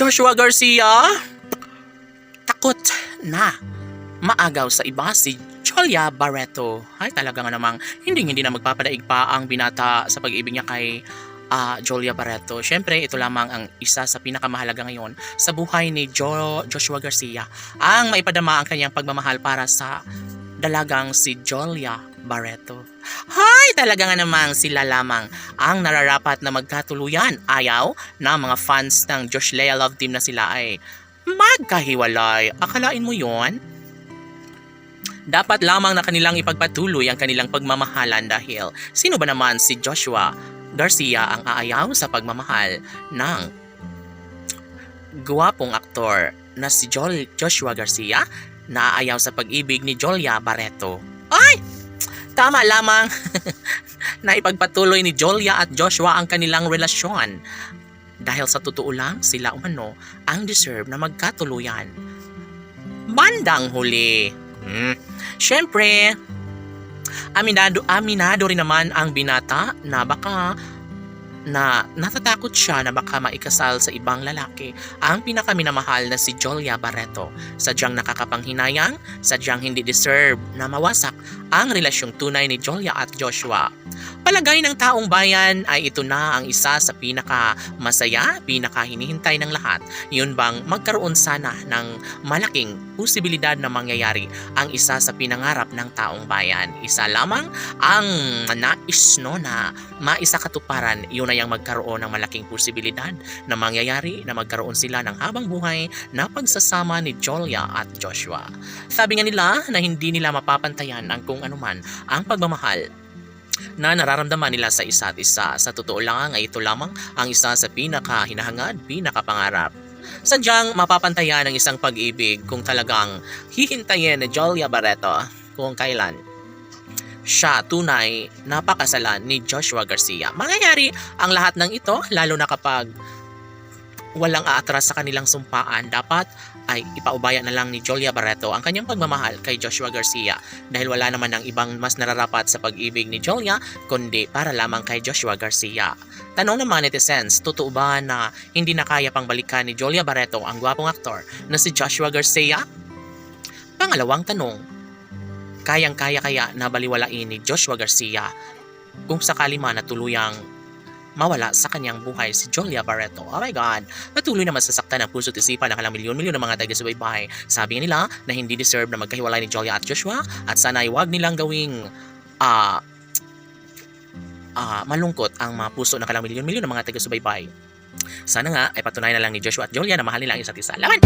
Joshua Garcia, takot na maagaw sa iba si Jolia Barreto. Ay talaga nga namang hindi na magpapadaig pa ang binata sa pag-ibig niya kay Jolia Barreto. Siyempre, ito lamang ang isa sa pinakamahalaga ngayon sa buhay ni Joshua Garcia, ang maipadama ang kanyang pagmamahal para sa dalagang si Jolia Barreto. Hay, talaga nga namang sila lamang ang nararapat na magkatuluyan. Ayaw na mga fans ng Josh Lea Love Team na sila ay magkahiwalay. Akalain mo yon? Dapat lamang na kanilang ipagpatuloy ang kanilang pagmamahalan dahil sino ba naman si Joshua Garcia ang aayaw sa pagmamahal ng guwapong aktor na si Joshua Garcia na aayaw sa pag-ibig ni Jolia Barreto? Ay! Tama lamang na ipagpatuloy ni Jolia at Joshua ang kanilang relasyon dahil sa totoo lang sila umano ang deserve na magkatuluyan. Bandang huli, syempre, aminado rin naman ang binata na baka natatakot siya na baka maikasal sa ibang lalaki ang pinakaminamahal na si Jolia Barreto. Sadyang nakakapanghinayang, sadyang hindi deserve na mawasak ang relasyong tunay ni Jolia at Joshua. Palagay ng taong bayan ay ito na ang isa sa pinakamasaya, pinakahinihintay ng lahat. Yun bang magkaroon sana ng malaking posibilidad na mangyayari ang isa sa pinangarap ng taong bayan. Isa lamang ang nais na maisakatuparan, yun ay ang magkaroon ng malaking posibilidad na mangyayari na magkaroon sila ng habang buhay na pagsasama ni Jolia at Joshua. Sabi nga nila na hindi nila mapapantayan ang kung anuman ang pagmamahal na nararamdaman nila sa isa't isa. Sa totoo lang ay ito lamang ang isa sa pinakahinahangad, pinakapangarap. Sadyang mapapantayan ng isang pag-ibig kung talagang hihintayin ni Jolia Barreto kung kailan siya tunay na pakasalan ni Joshua Garcia. Mangyayari ang lahat ng ito lalo na kapag walang aatras sa kanilang sumpaan. Dapat ay ipaubaya na lang ni Jolia Barreto ang kanyang pagmamahal kay Joshua Garcia dahil wala naman ng ibang mas nararapat sa pag-ibig ni Jolia kundi para lamang kay Joshua Garcia. Tanong ng mga netizens, totoo ba na hindi na kaya pang balikan ni Jolia Barreto ang gwapong aktor na si Joshua Garcia? Pangalawang tanong, kayang-kaya kaya na baliwalain ni Joshua Garcia kung sakali man na tuluyang mawala sa kanyang buhay si Jolia Barreto? Oh my God! Patuloy na masasaktan ang puso't isipan ng kalang milyon-milyon ng mga taga-subaybay. Sabi nila na hindi deserve na magkahiwalay ni Jolia at Joshua at sana ay huwag nilang gawing malungkot ang mga puso ng kalang milyon-milyon ng mga taga-subaybay. Sana nga ay patunayan na lang ni Joshua at Jolia na mahal nila ang isa't isa. Laban!